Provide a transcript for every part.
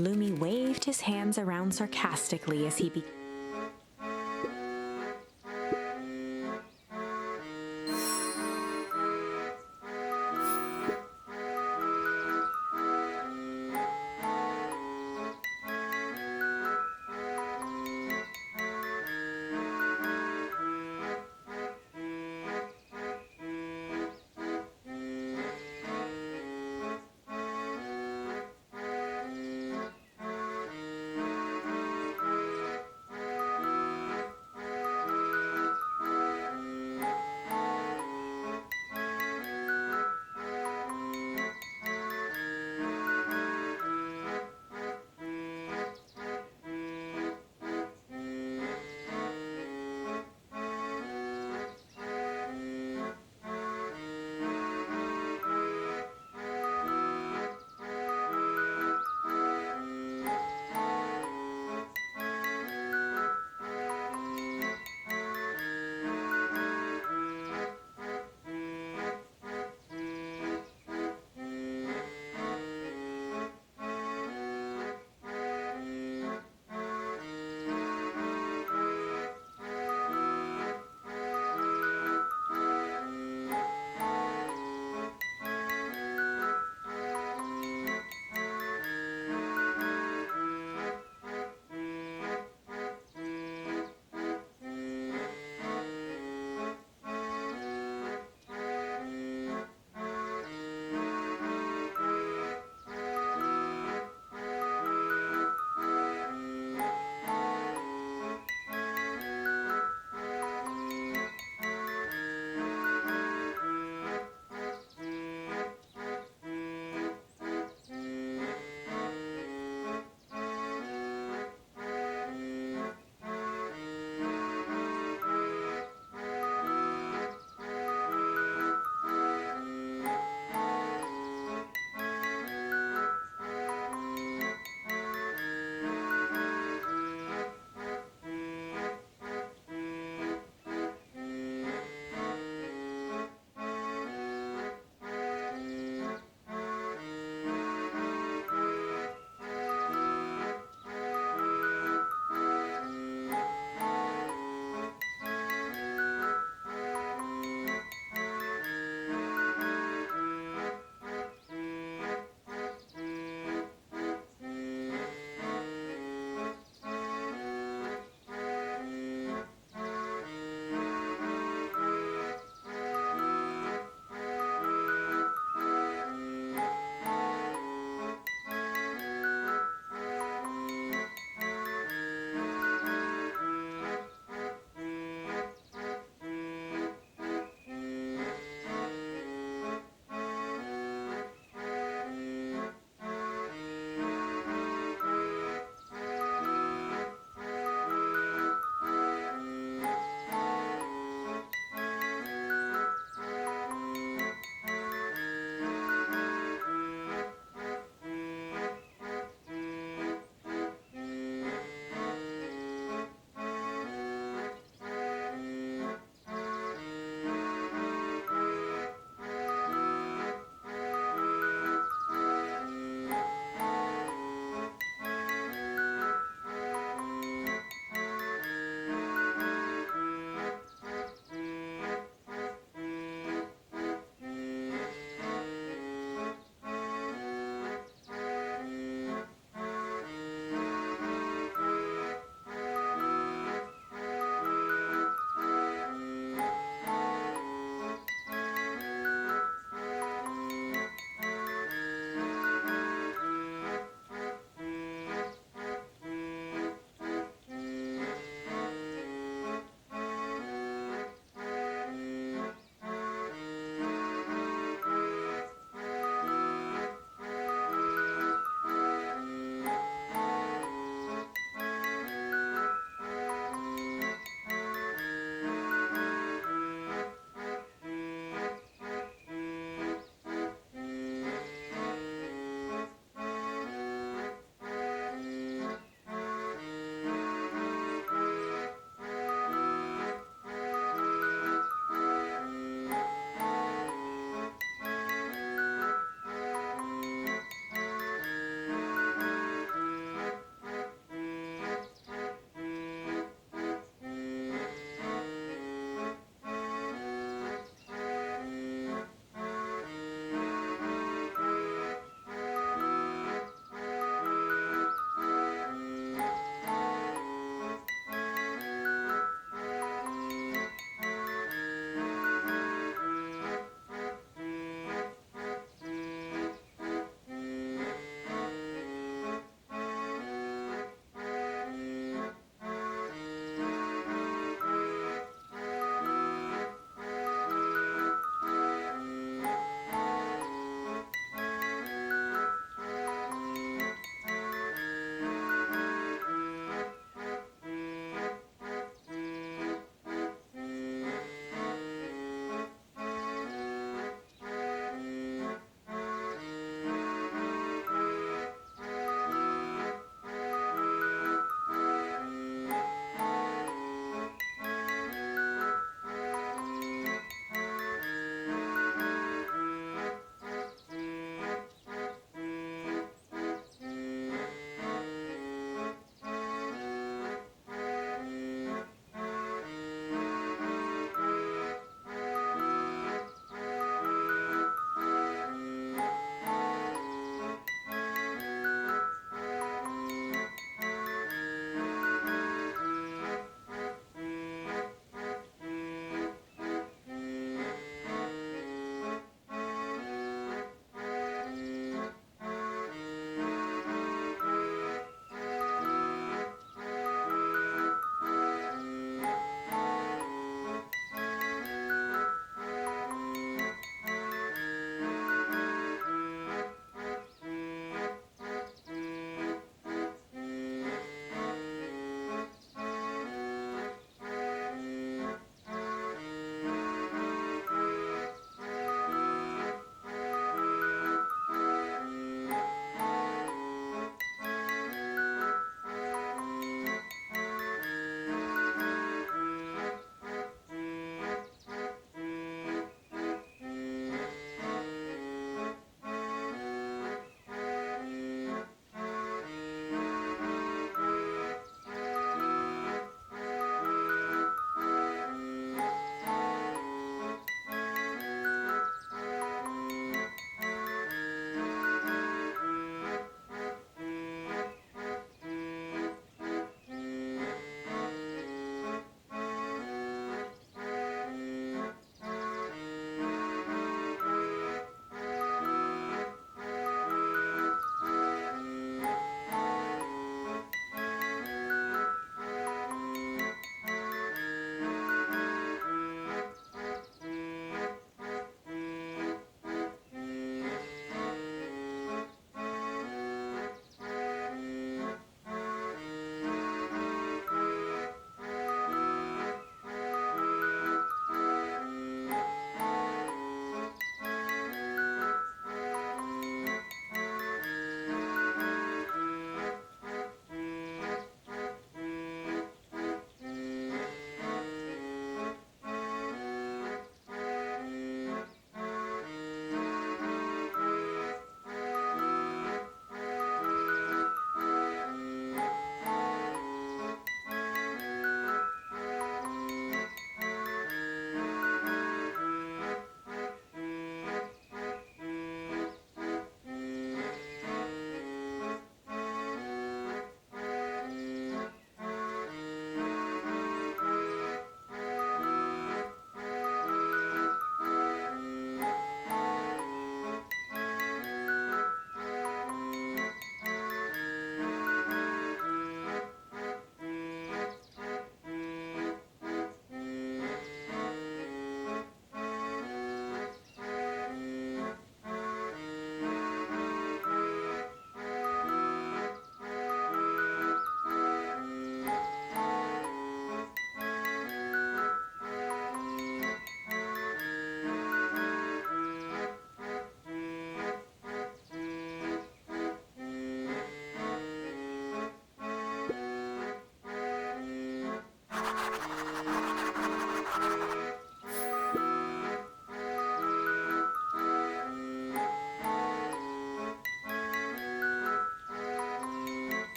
Lumi waved his hands around sarcastically as he began.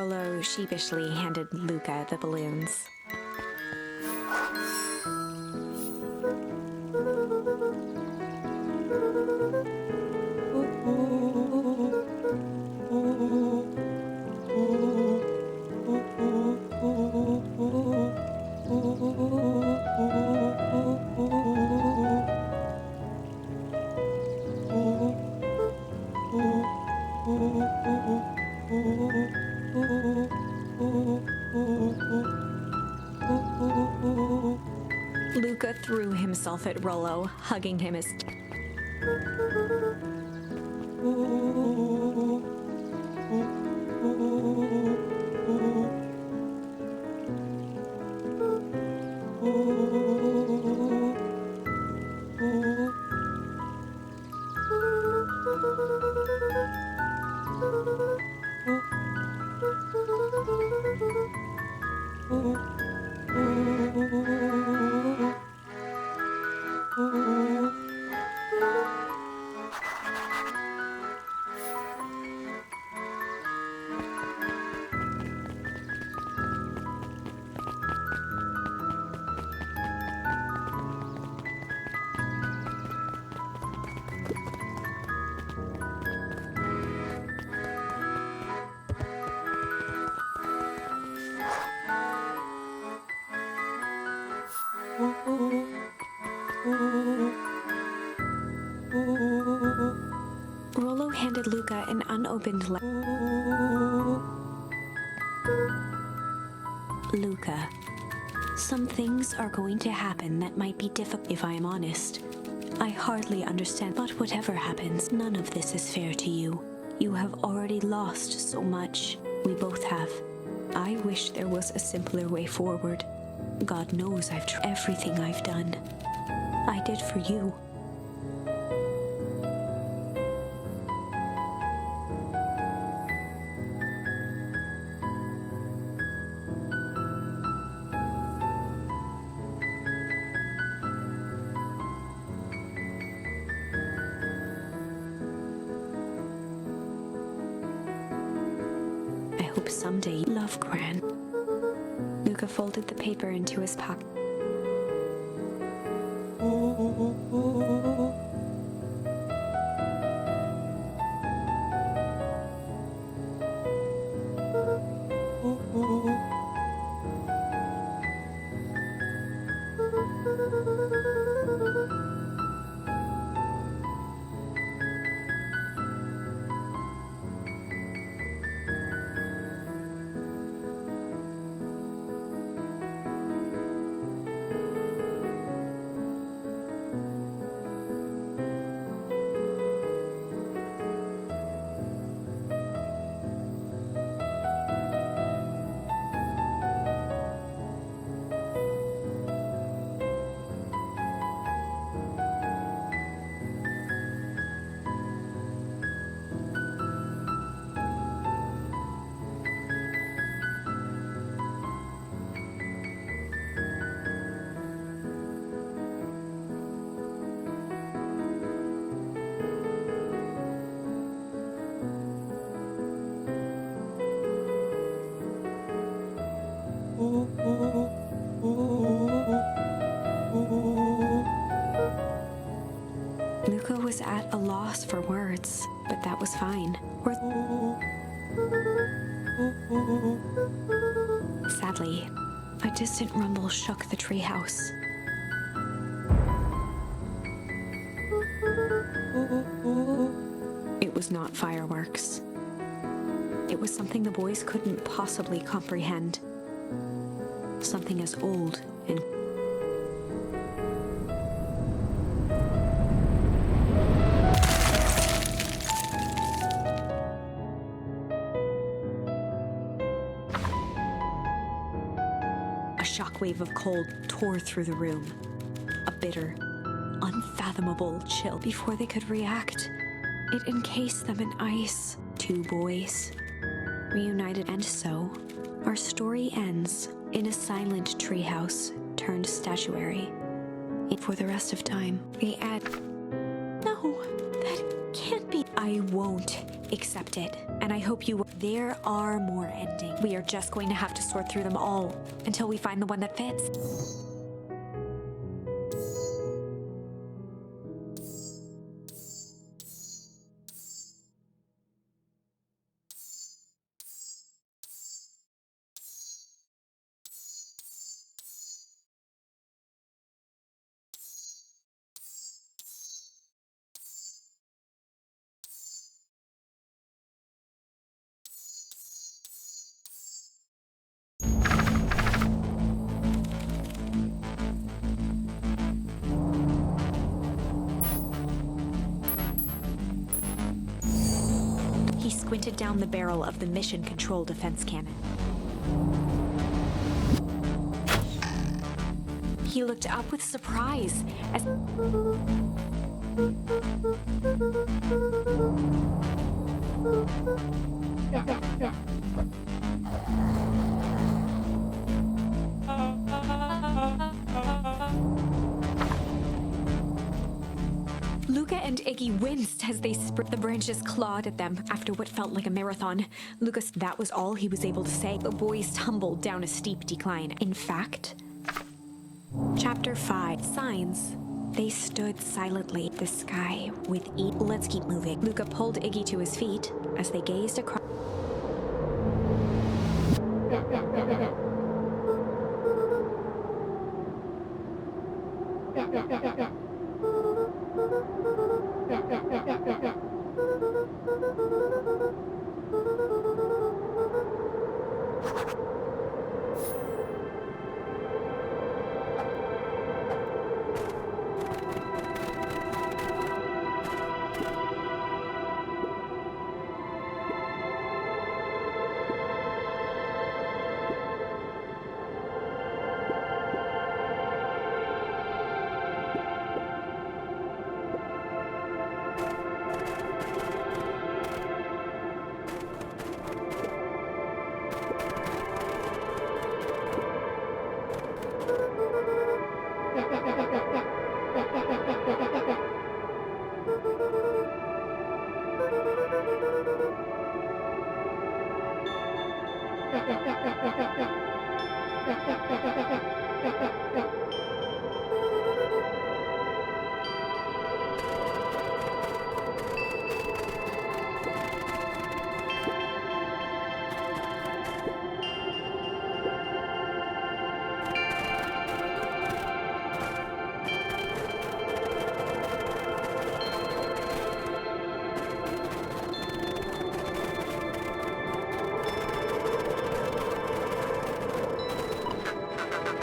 Rollo sheepishly handed Luca the balloons. Luca threw himself at Rollo, hugging him as... Rollo handed Luca an unopened letter. Luca, some things are going to happen that might be difficult if I am honest. I hardly understand, but whatever happens, none of this is fair to you. You have already lost so much. We both have. I wish there was a simpler way forward. God knows I've tried everything I've done. I did for you. I hope someday you love Gran. Luca folded the paper into his pocket. Luca was at a loss for words, but that was fine. Sadly, a distant rumble shook the treehouse. It was not fireworks. It was something the boys couldn't possibly comprehend. Something as old and a shockwave of cold tore through the room. A bitter, unfathomable chill. Before they could react, it encased them in ice. Two boys, reunited, and so our story ends in a silent treehouse turned statuary. For the rest of time, they add, "No, that can't be. I won't accept it. And I hope you... There are more endings. We are just going to have to sort through them all until we find the one that fits. He squinted down the barrel of the mission control defense cannon. He looked up with surprise as... Luca and Iggy winced as they the branches clawed at them after what felt like a marathon. Lucas, that was all he was able to say. The boys tumbled down a steep decline. In fact, Chapter 5, Signs. They stood silently, the sky with Let's keep moving. Luca pulled Iggy to his feet as they gazed across.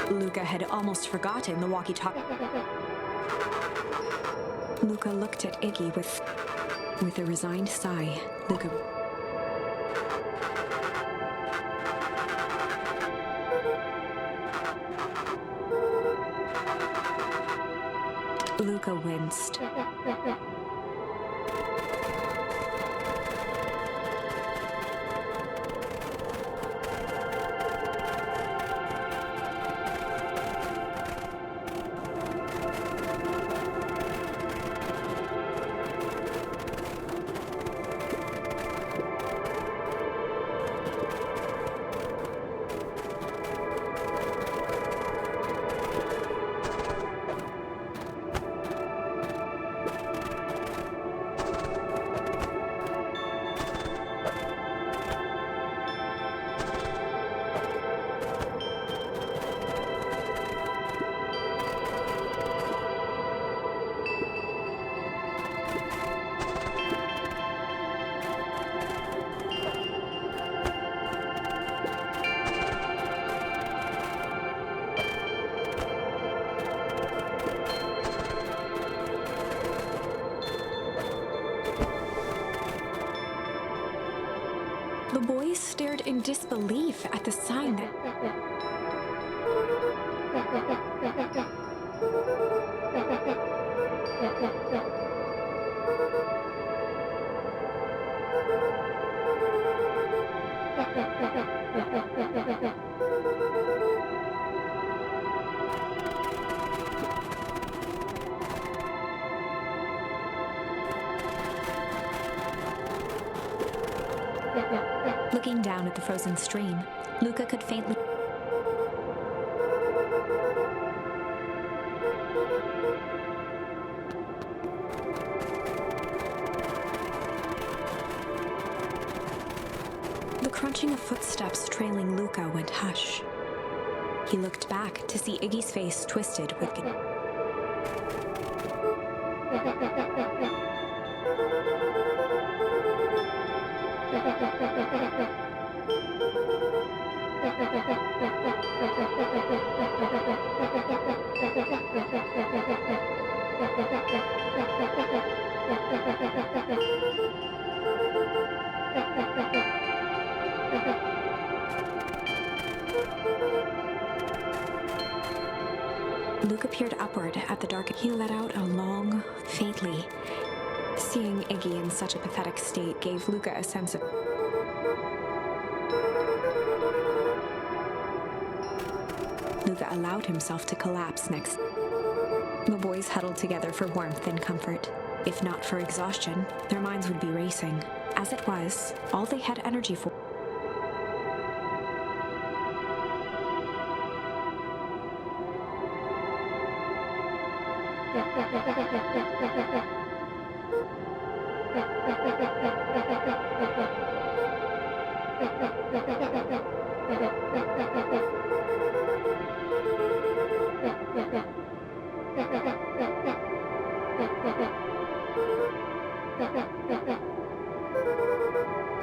Luca had almost forgotten the walkie-talkie. Luca looked at Iggy with a resigned sigh. Luca winced. The boys stared in disbelief at the sign that... Looking down at the frozen stream, Luca could faintly... The crunching of footsteps trailing Luca went hush. He looked back to see Iggy's face twisted with... Luca peered upward at the dark. He let out a long, faintly. Seeing Iggy in such a pathetic state gave Luca a sense of... Luca allowed himself to collapse next. The boys huddled together for warmth and comfort. If not for exhaustion, their minds would be racing. As it was, all they had energy for...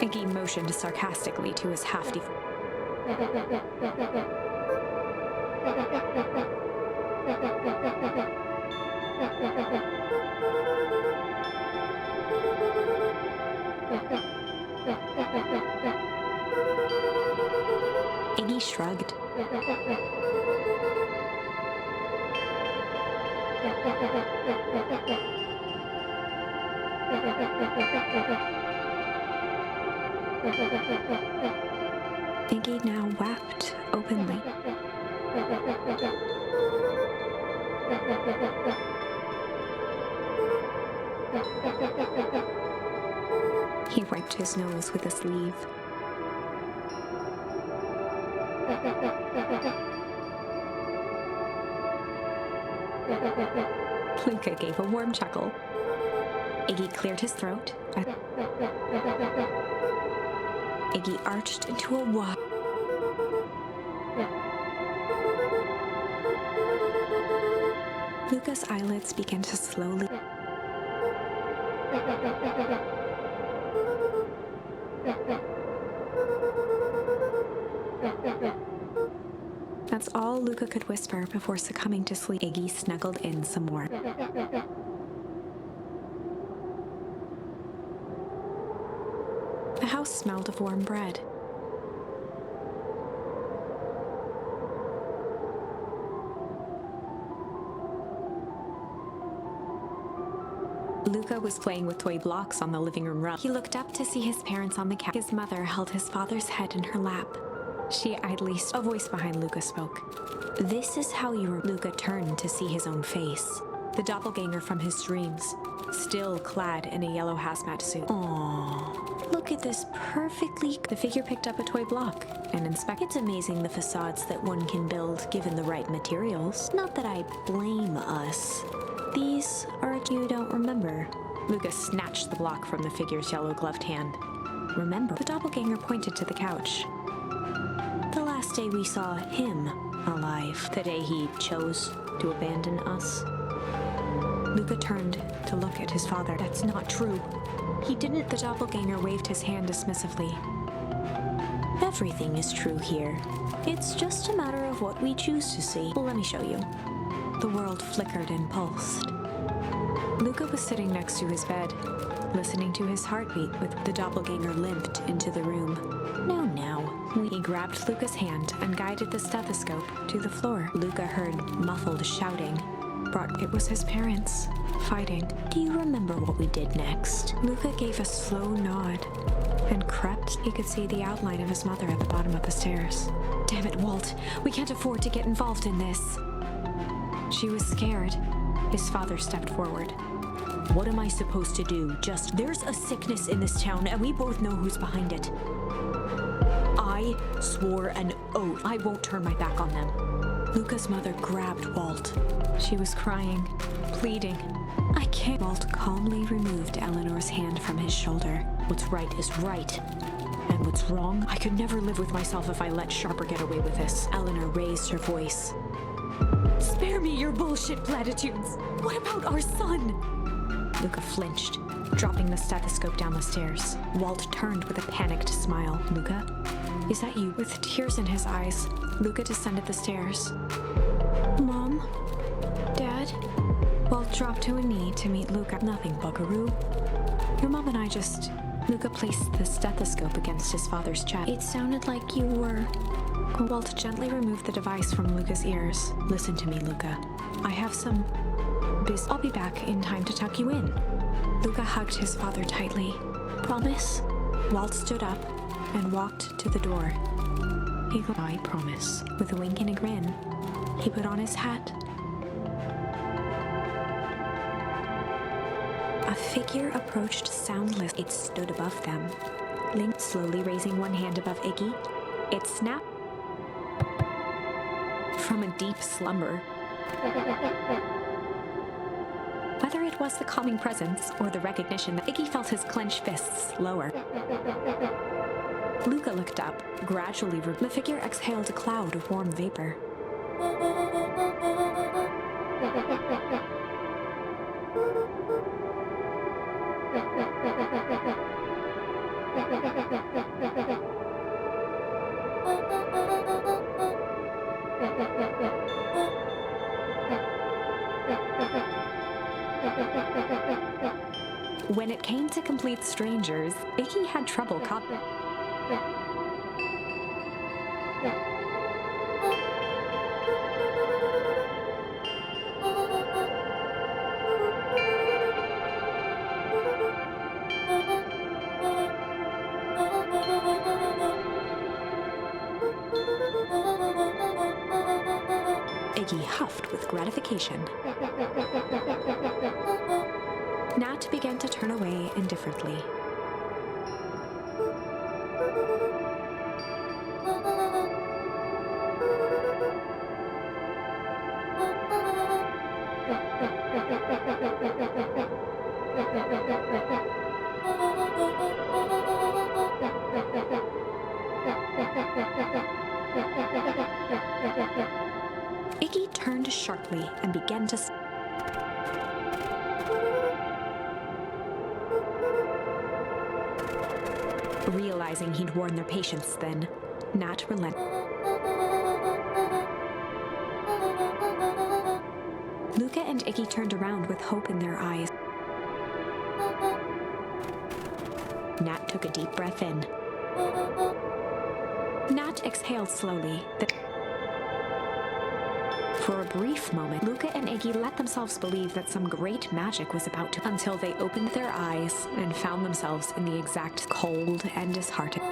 Iggy motioned sarcastically to his half-deaf... Iggy shrugged. Iggy now wept openly. He wiped his nose with a sleeve. Luca gave a warm chuckle. Iggy cleared his throat. Iggy arched into a walk. Luca's eyelids began to slowly... That's all Luca could whisper before succumbing to sleep. Iggy snuggled in some more. The house smelled of warm bread. Luca was playing with toy blocks on the living room rug. He looked up to see his parents on the couch. His mother held his father's head in her lap. She idly... A voice behind Luca spoke. This is how you... Luca turned to see his own face. The doppelganger from his dreams, still clad in a yellow hazmat suit. Aww. Look at this perfectly... The figure picked up a toy block and inspected. It's amazing the facades that one can build given the right materials. Not that I blame us. These are... You don't remember. Luca snatched the block from the figure's yellow-gloved hand. Remember? The doppelganger pointed to the couch. The last day we saw him alive. The day he chose to abandon us. Luca turned to look at his father. That's not true. He didn't. The doppelganger waved his hand dismissively. Everything is true here. It's just a matter of what we choose to see. Well, let me show you. The world flickered and pulsed. Luca was sitting next to his bed, listening to his heartbeat with the doppelganger limped into the room. Now. He grabbed Luca's hand and guided the stethoscope to the floor. Luca heard muffled shouting. It was his parents, fighting. Do you remember what we did next? Luca gave a slow nod and crept. He could see the outline of his mother at the bottom of the stairs. Damn it, Walt. We can't afford to get involved in this. She was scared. His father stepped forward. What am I supposed to do? There's a sickness in this town, and we both know who's behind it. I swore an oath I won't turn my back on them. Luca's mother grabbed Walt. She was crying, pleading. I can't. Walt calmly removed Eleanor's hand from his shoulder. What's right is right. And what's wrong? I could never live with myself if I let Sharper get away with this. Eleanor raised her voice. Spare me your bullshit platitudes. What about our son? Luca flinched, dropping the stethoscope down the stairs. Walt turned with a panicked smile. Luca, is that you? With tears in his eyes, Luca descended the stairs. Mom? Dad? Walt dropped to a knee to meet Luca. Nothing, buckaroo. Your mom and I just... Luca placed the stethoscope against his father's chest. It sounded like you were... Walt gently removed the device from Luca's ears. Listen to me, Luca. I have some... I'll be back in time to tuck you in. Luca hugged his father tightly. Promise? Walt stood up and walked to the door. I promise. With a wink and a grin, he put on his hat. A figure approached soundless. It stood above them. Link slowly raising one hand above Iggy. It snapped from a deep slumber. Whether it was the calming presence or the recognition that Iggy felt his clenched fists lower. Luca looked up, gradually. The figure exhaled a cloud of warm vapor. When it came to complete strangers, Iggy had trouble coping. Iggy huffed with gratification. Nat began to turn away indifferently. Iggy turned sharply and began to... Realizing he'd worn their patience then, Nat relented. Luca and Iggy turned around with hope in their eyes. Nat took a deep breath in. Nat exhaled slowly. For a brief moment, Luca and Iggy let themselves believe that some great magic was about to... until they opened their eyes and found themselves in the exact cold and disheartened.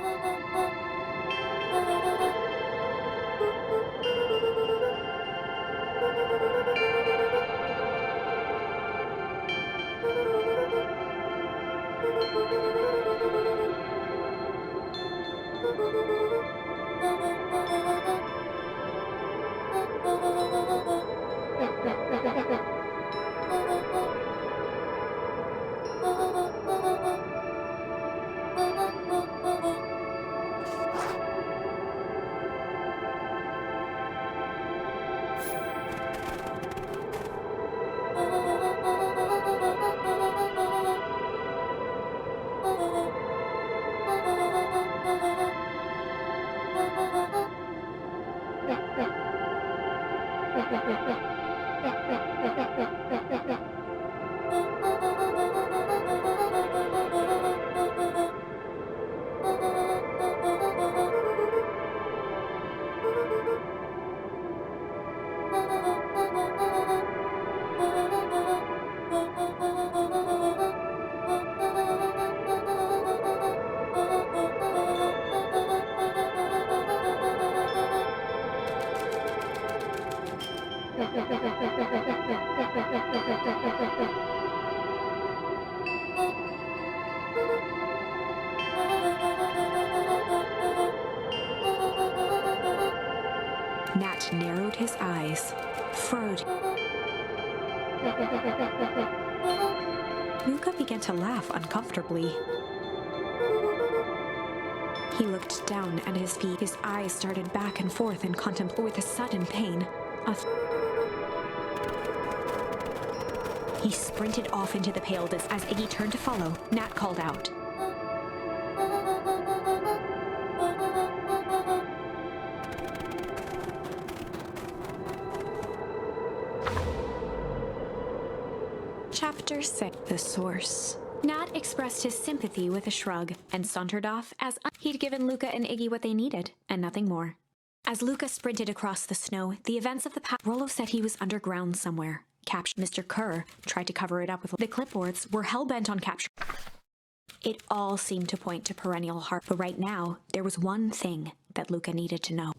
Nat narrowed his eyes, furrowed. Luca began to laugh uncomfortably. He looked down at his feet. His eyes started back and forth in contemplation. With a sudden pain, he sprinted off into the pale distance. As Iggy turned to follow, Nat called out. Chapter 6. The Source. Nat expressed his sympathy with a shrug and sauntered off as he'd given Luca and Iggy what they needed, and nothing more. As Luca sprinted across the snow, the events of the past, Rolo said he was underground somewhere. Mr. Kerr tried to cover it up with the clipboards were hell-bent on capture. It all seemed to point to perennial heart, but right now, there was one thing that Luca needed to know.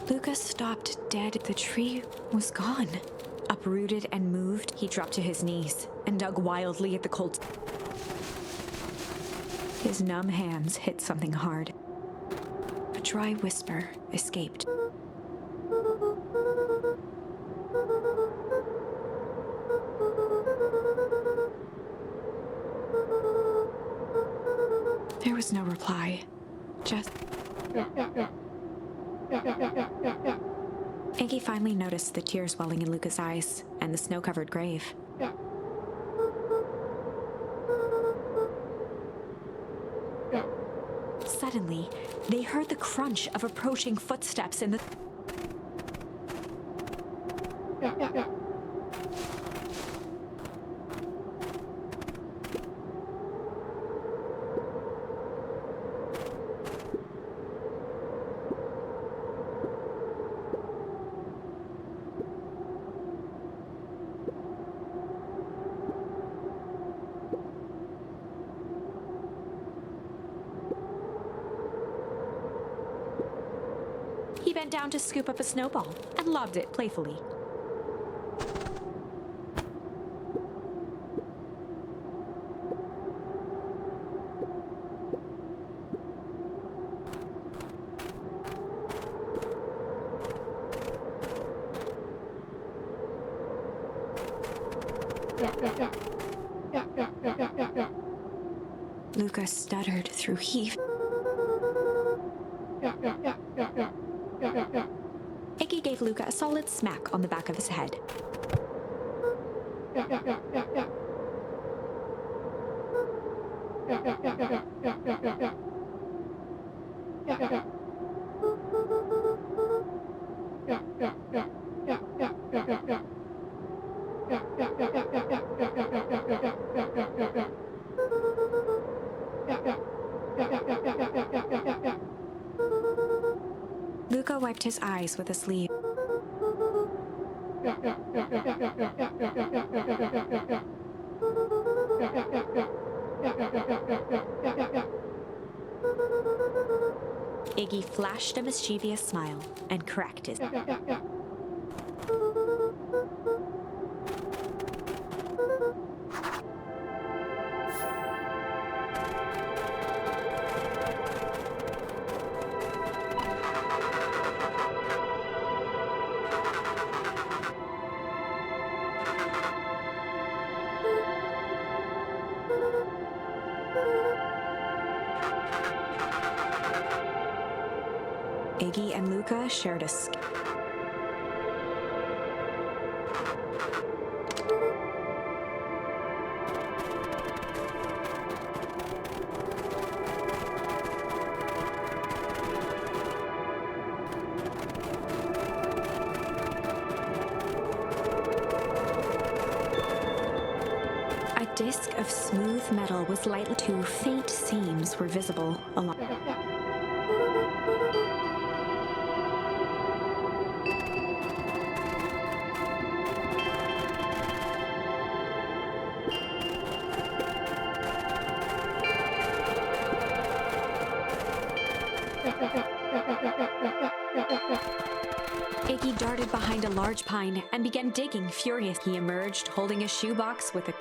Luca stopped dead. The tree was gone. Uprooted and moved, he dropped to his knees and dug wildly at the cold. His numb hands hit something hard. A dry whisper escaped. There was no reply. Just... Iggy finally noticed the tears welling in Luca's eyes and the snow-covered grave. Suddenly, they heard the crunch of approaching footsteps in the... He bent down to scoop up a snowball and lobbed it playfully. Luca stuttered through heave. Iggy gave Luca a solid smack on the back of his head. Luca wiped his eyes with a sleeve. Iggy flashed a mischievous smile and cracked his... Iggy and Luca shared a... A disc of smooth metal was lightly... Two faint seams were visible along... Iggy darted behind a large pine and began digging furiously. He emerged holding a shoebox with a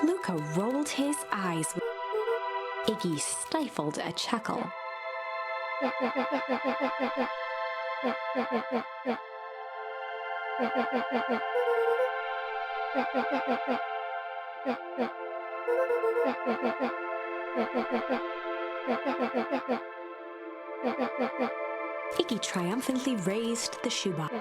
Luca rolled his eyes. Iggy stifled a chuckle. Iggy triumphantly raised the shoebox.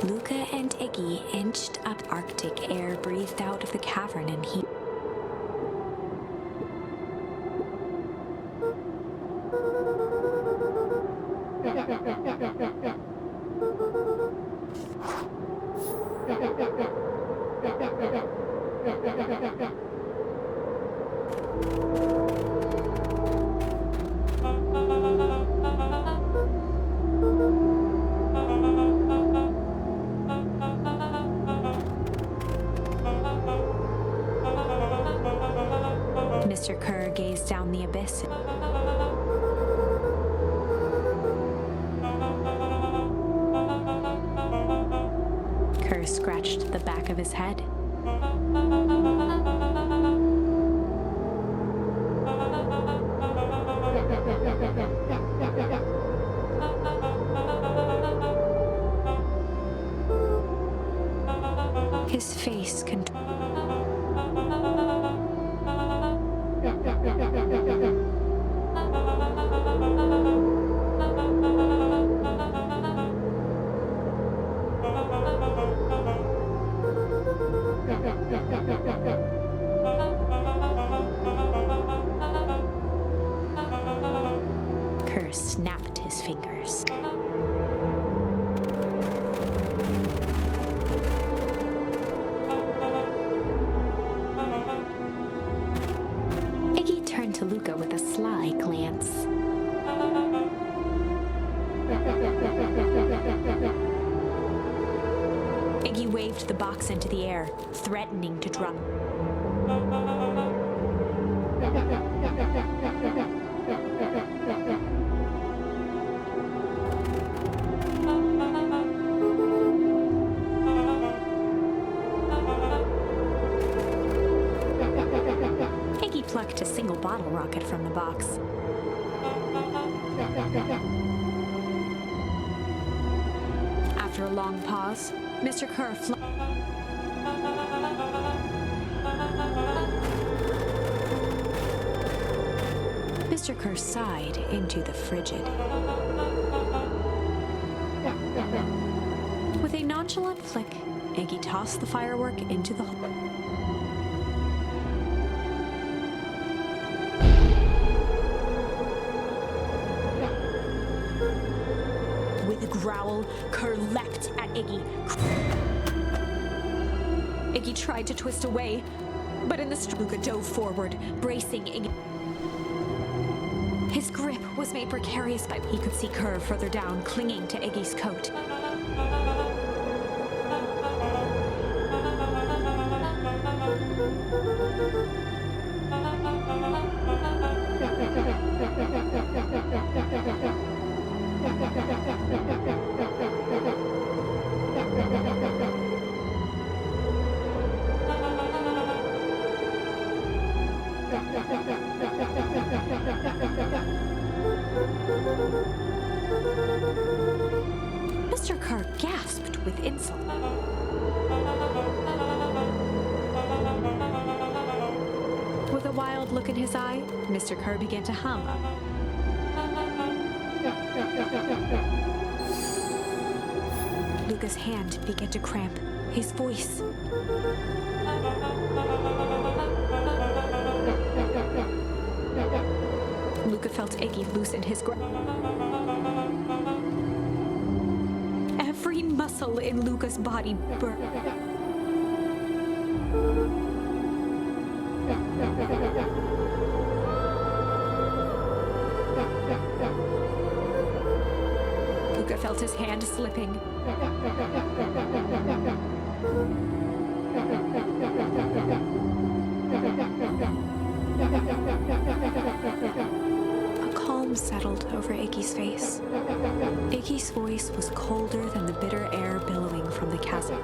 Luca and Iggy inched up. Arctic air breathed out of the cavern and he... Mr. Kerr gazed down the abyss. Kerr scratched the back of his head. His face contorted. Kerr snapped his fingers. Iggy turned to Luca with a sly glance. Iggy waved the box into the air, threatening to drop. Iggy plucked a single bottle rocket from the box. After a long pause, Mr. Kerr Mr. Kerr sighed into the frigid. With a nonchalant flick, Iggy tossed the firework into the hole. With a growl, Kerr leapt at Iggy. Iggy tried to twist away, but in the Luca dove forward, bracing Iggy. His grip was made precarious by he could see Kerr further down, clinging to Iggy's coat. Mr. Carr gasped with insult. With a wild look in his eye, Mr. Carr began to hum. Luca's hand began to cramp. His voice. Luca felt Iggy loosen his grip. Every muscle in Luca's body burned. Luca felt his hand slipping. A calm settled over Iggy's face. Iggy's voice was colder than the bitter air billowing from the chasm.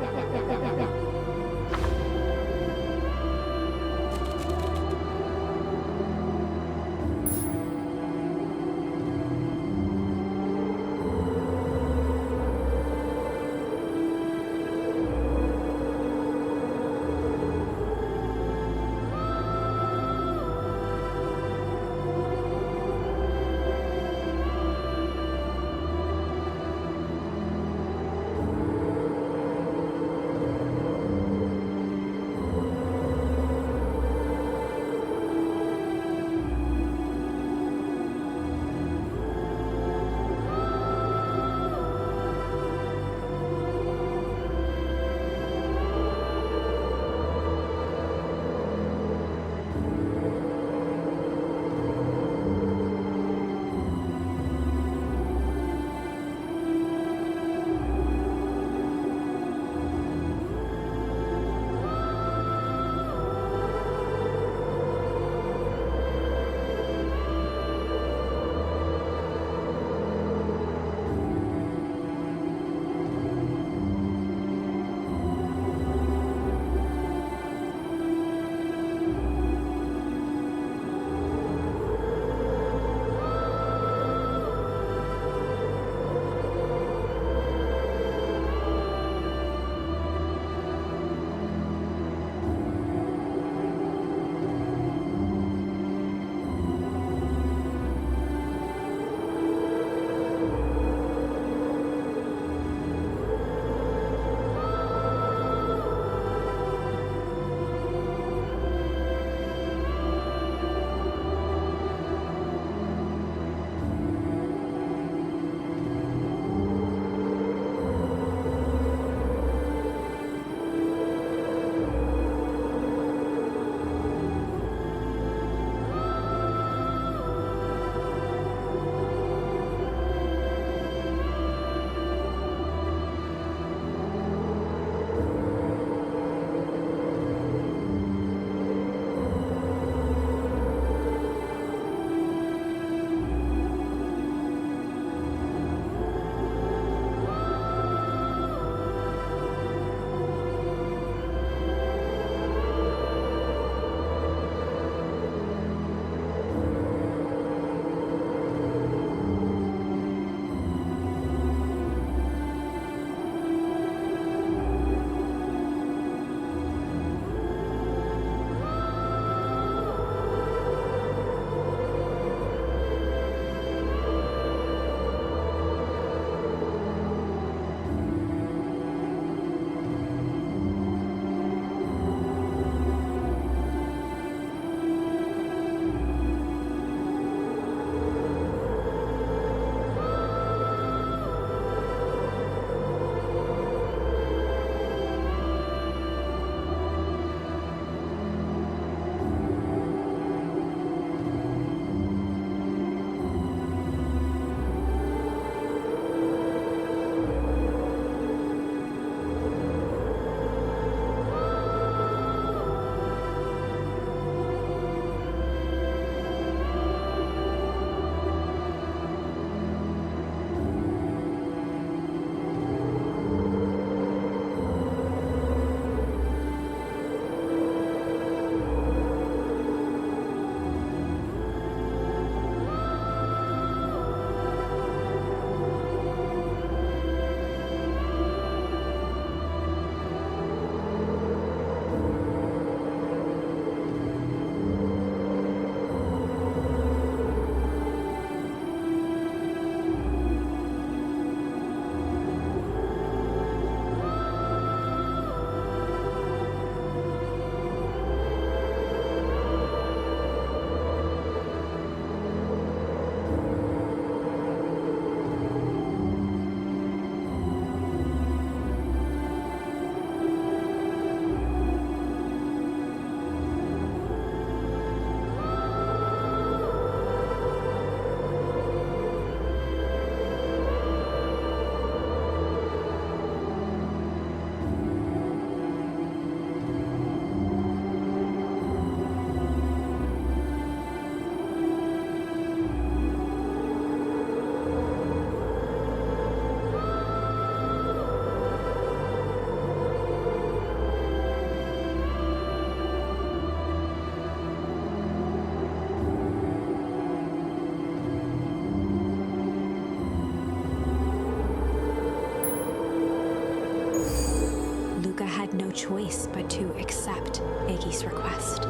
choice but to accept Iggy's request.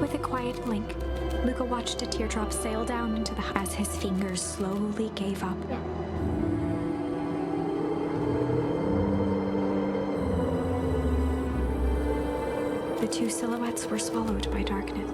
With a quiet blink, Luca watched a teardrop sail down into the as his fingers slowly gave up. The two silhouettes were swallowed by darkness.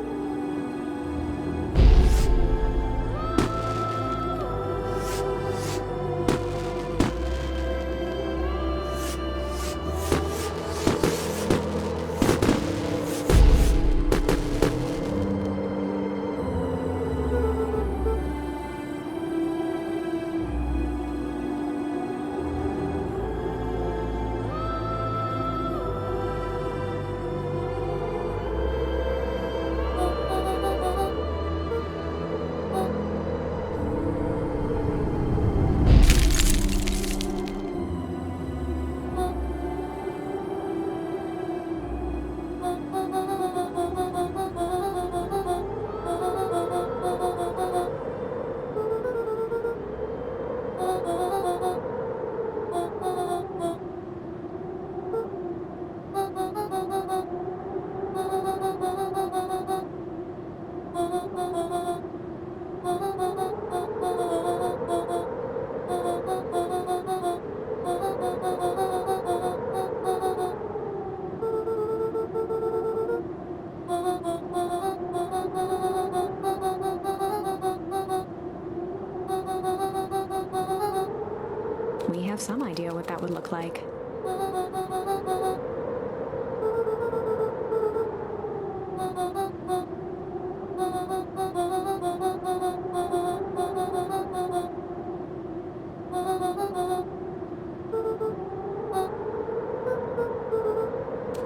We have some idea what that would look like.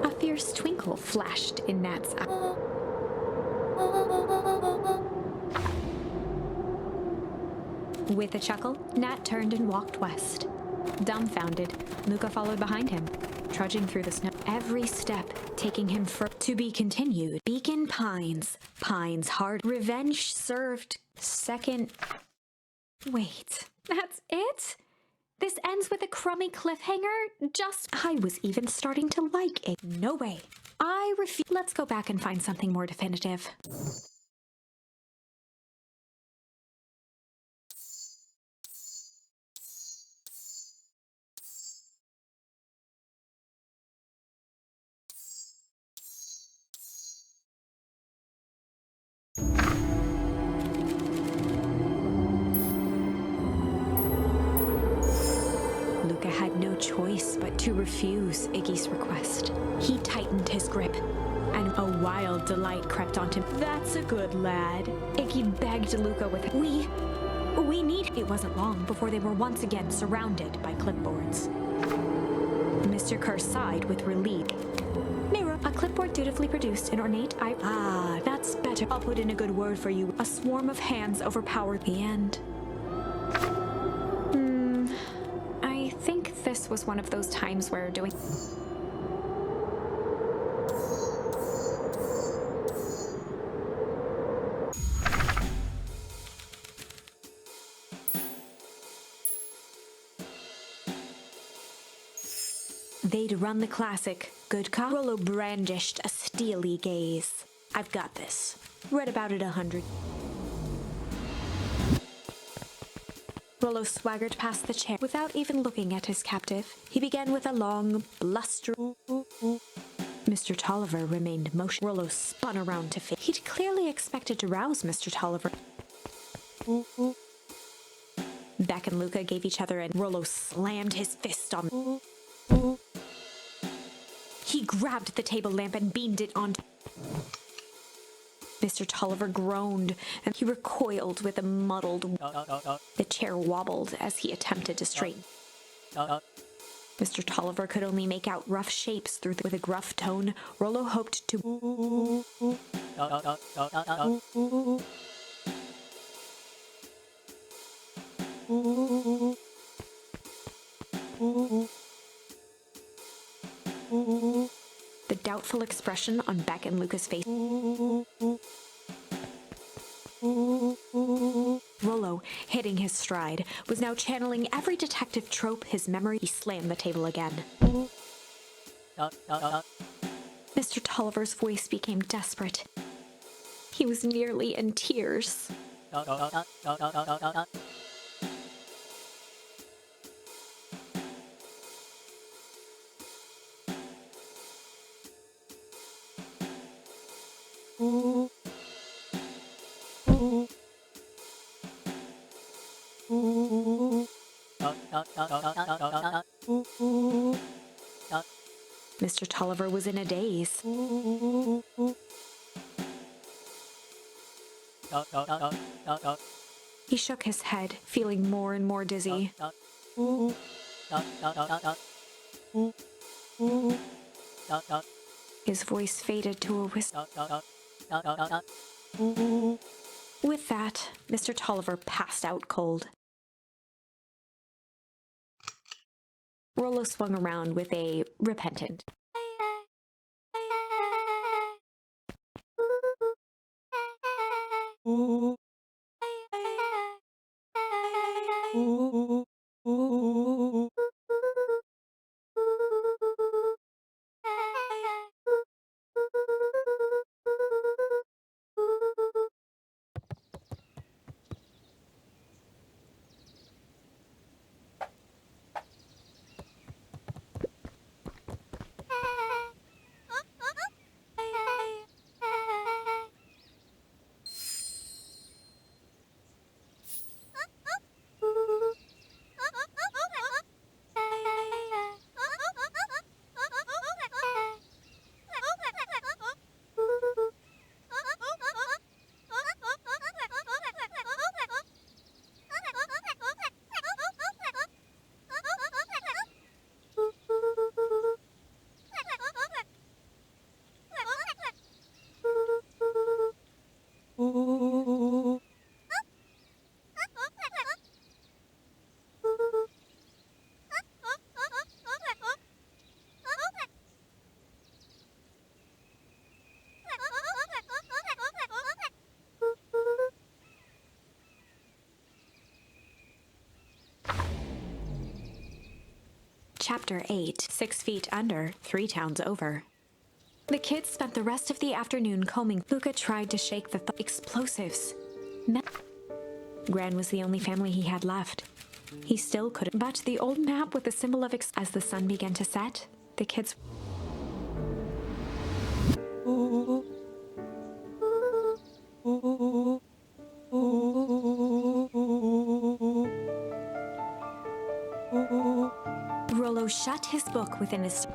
A fierce twinkle flashed in Nat's eye. With a chuckle, Nat turned and walked west. Dumbfounded, Luca followed behind him, trudging through the snow, every step taking him to be continued. Beacon Pines. Pines hard. Revenge served. Second. Wait, that's it? This ends with a crummy cliffhanger? I was even starting to like it. No way. I refuse. Let's go back and find something more definitive. Luca had no choice but to refuse Iggy's request. He tightened his grip, and a wild delight crept onto him. That's a good lad. Iggy begged Luca with, We need. It wasn't long before they were once again surrounded by clipboards. Mr. Kerr sighed with relief. Mirror, a clipboard dutifully produced in ornate that's better. I'll put in a good word for you. A swarm of hands overpowered the end. I think this was one of those times where doing... They'd run the classic, good cop. Rollo brandished a steely gaze. I've got this. Read about it 100. Rollo swaggered past the chair without even looking at his captive. He began with a long, blustering... Mr. Tolliver remained motionless. Rollo spun around to face. He'd clearly expected to rouse Mr. Tolliver. Beck and Luca gave each other, and Rollo slammed his fist on... He grabbed the table lamp and beamed it on. Mr. Tolliver groaned, and he recoiled with a muddled... The chair wobbled as he attempted to straighten. Mr. Tolliver could only make out rough shapes with a gruff tone. Rollo hoped to... The doubtful expression on Beck and Luca's face. Rollo, hitting his stride, was now channeling every detective trope his memory. He slammed the table again. Mr. Tolliver's voice became desperate. He was nearly in tears. Mr. Tolliver was in a daze. He shook his head, feeling more and more dizzy. His voice faded to a whisper. With that, Mr. Tolliver passed out cold. Rollo swung around with a repentant. Chapter 8, 6 Feet Under, 3 Towns Over. The kids spent the rest of the afternoon combing. Luca tried to shake the explosives. Gran was the only family he had left. He still couldn't. But the old map with the symbol of as the sun began to set, the kids... Rollo shut his book within his...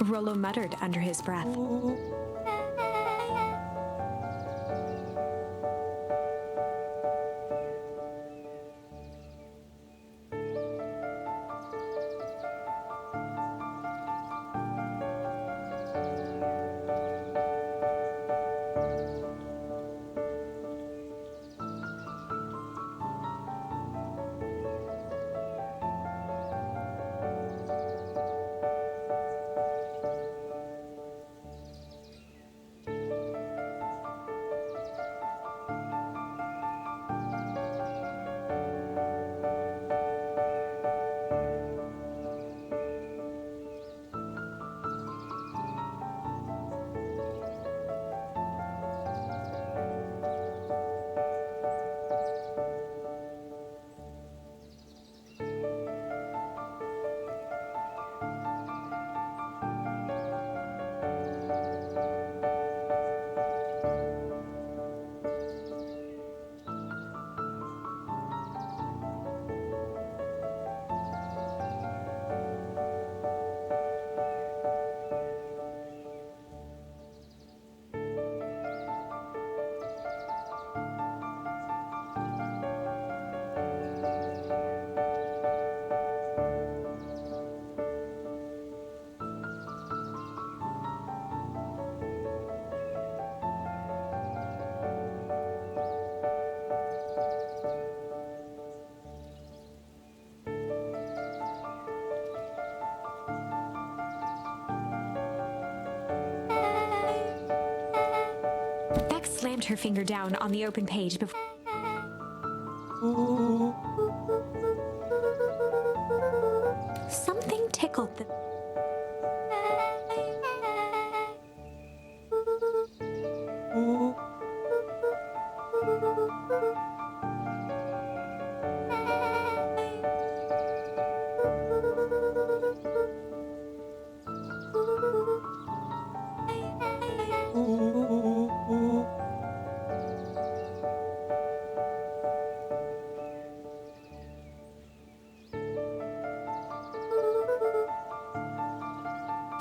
Rollo muttered under his breath. her finger down on the open page before. Something tickled the.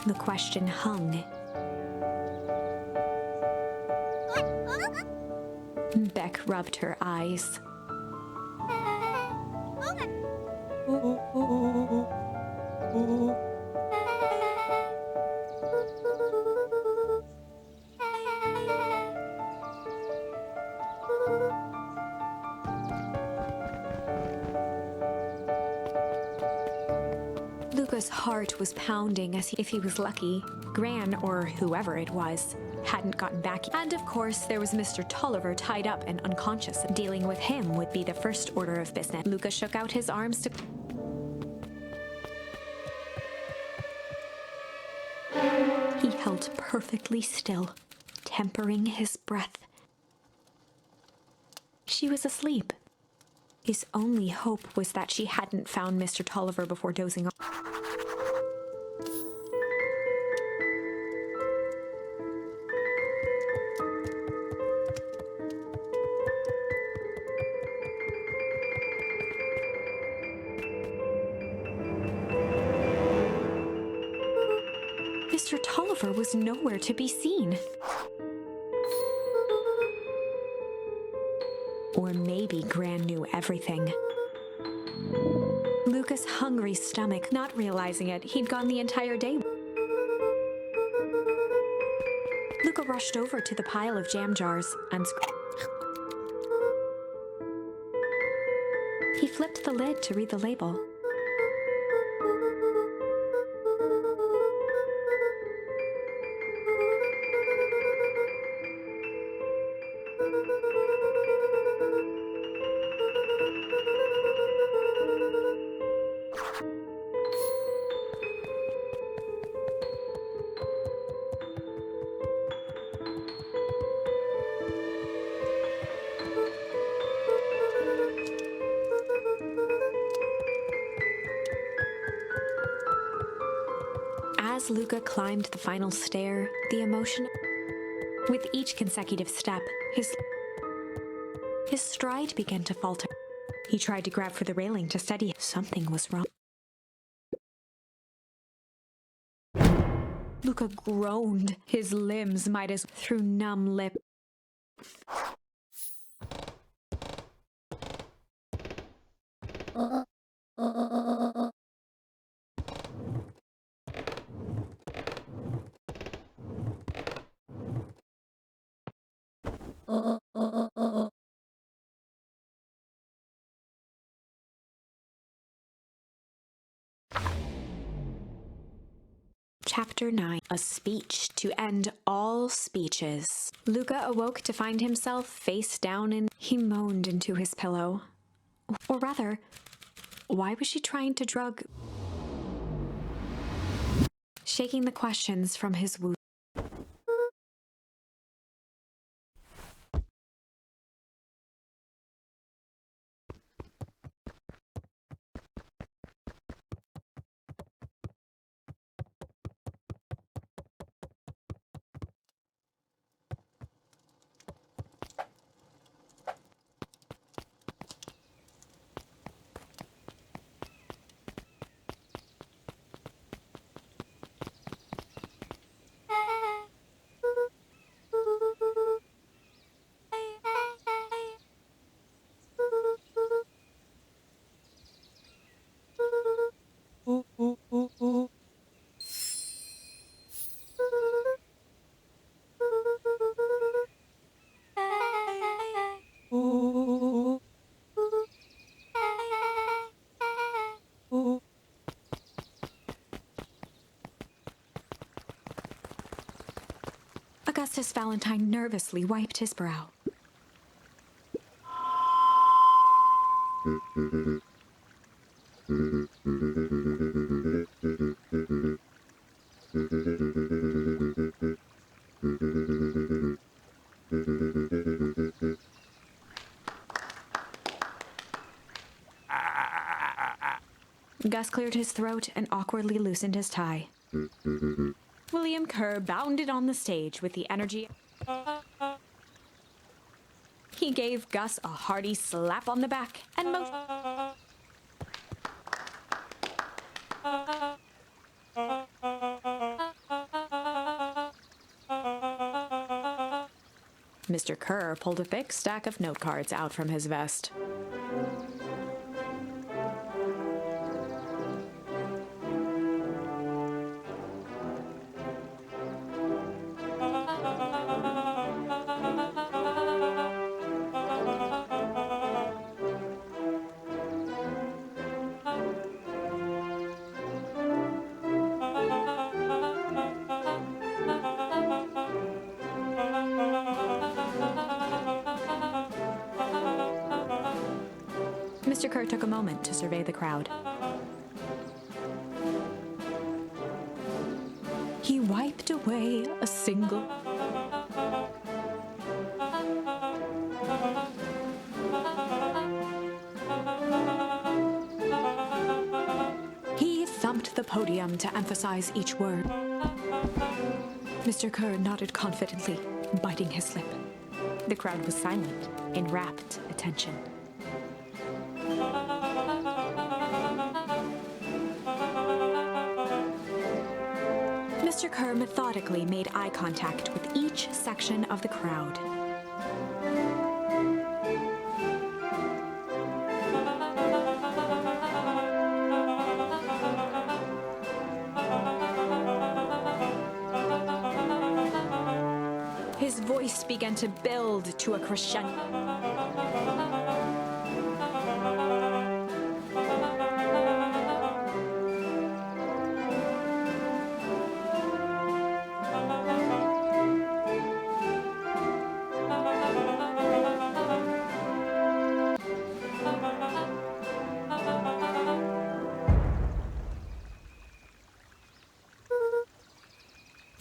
The question hung. Beck rubbed her eyes. Luca's heart was pounding as if he was lucky. Gran, or whoever it was, hadn't gotten back. And of course, there was Mr. Tolliver tied up and unconscious. Dealing with him would be the first order of business. Luca shook out his arms to. He held perfectly still, tempering his breath. She was asleep. His only hope was that she hadn't found Mr. Tolliver before dozing off. Mr. Tolliver was nowhere to be seen. Or maybe Gran knew everything. Luca's hungry stomach, not realizing it, he'd gone the entire day. Luca rushed over to the pile of jam jars and he flipped the lid to read the label. As Luca climbed the final stair, the emotion. With each consecutive step, his stride began to falter. He tried to grab for the railing to steady. Something was wrong. Luca groaned. His limbs might as through numb lip. Chapter 9. A speech to end all speeches. Luca awoke to find himself face down and he moaned into his pillow. Or rather, why was she trying to drug? Shaking the questions from his wound. Augustus Valentine nervously wiped his brow. Gus cleared his throat and awkwardly loosened his tie. William Kerr bounded on the stage with the energy. He gave Gus a hearty slap on the back and Mr. Kerr pulled a thick stack of note cards out from his vest. Mr. Kerr took a moment to survey the crowd. He wiped away a single. He thumped the podium to emphasize each word. Mr. Kerr nodded confidently, biting his lip. The crowd was silent, in rapt attention. Mr. Kerr methodically made eye contact with each section of the crowd. His voice began to build to a crescendo.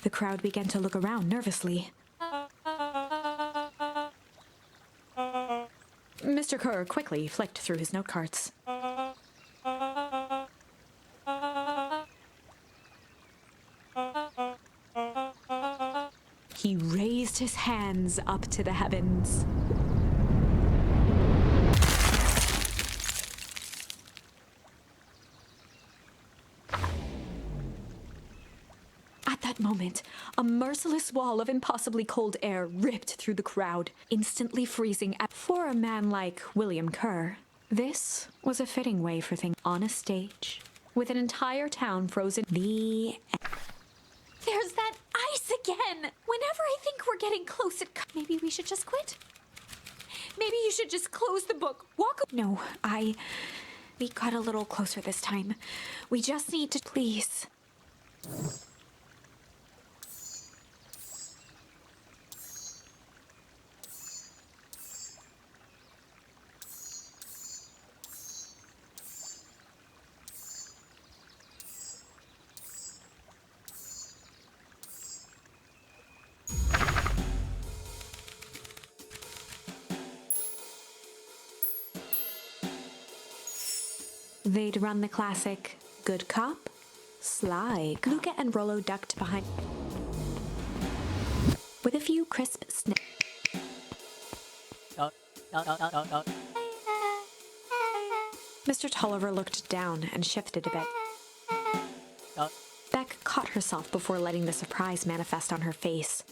The crowd began to look around nervously. Mr. Kerr quickly flicked through his note cards. He raised his hands up to the heavens. At that moment, a merciless wall of impossibly cold air ripped through the crowd, instantly freezing. For a man like William Kerr, this was a fitting way for things on a stage, with an entire town frozen. There's that ice again! Whenever I think we're getting close, maybe we should just quit? Maybe you should just close the book, No, we got a little closer this time. We just need to, please. They'd run the classic good cop, sly cop. Luca and Rollo ducked behind with a few crisp snips. Mr. Tulliver looked down and shifted a bit. Beck caught herself before letting the surprise manifest on her face.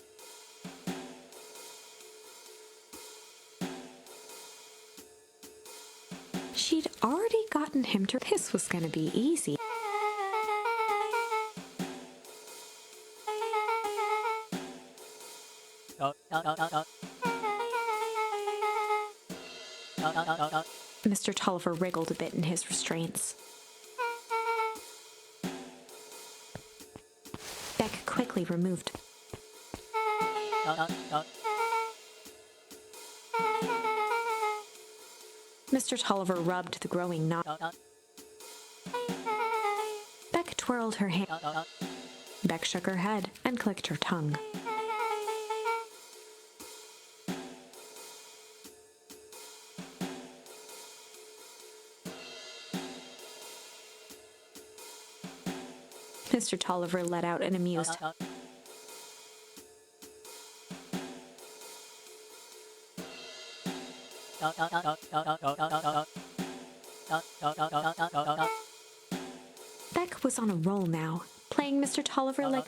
She'd already gotten him to. This was gonna be easy. Mr. Tulliver wriggled a bit in his restraints. Beck quickly removed. Mr. Tolliver rubbed the growing knot. Beck twirled her hand. Beck shook her head and clicked her tongue. Mr. Tolliver let out an amused Beck was on a roll now, playing Mr. Tolliver like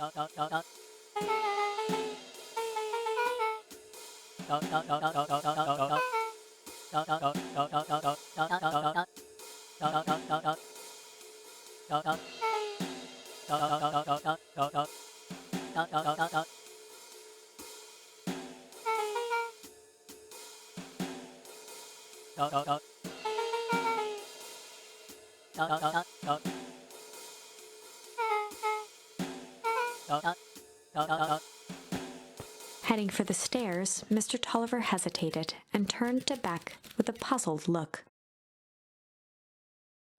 Heading for the stairs, Mr. Tolliver hesitated and turned to Beck with a puzzled look.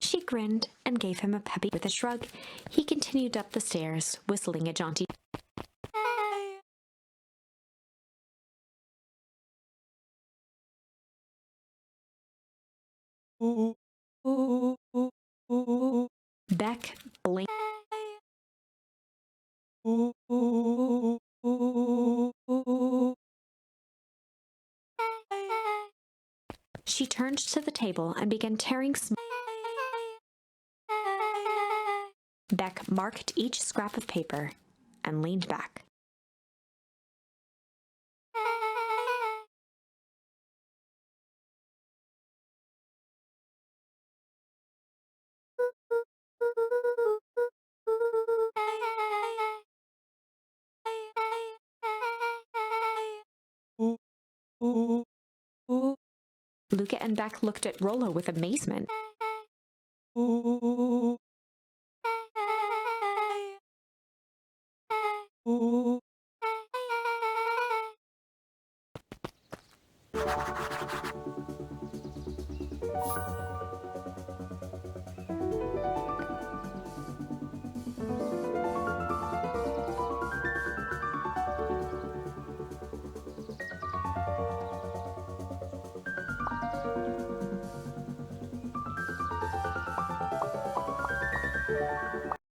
She grinned and gave him a peppy. With a shrug, he continued up the stairs, whistling a jaunty. Beck blinked. She turned to the table and began tearing. Beck marked each scrap of paper and leaned back. Luca and Beck looked at Rollo with amazement.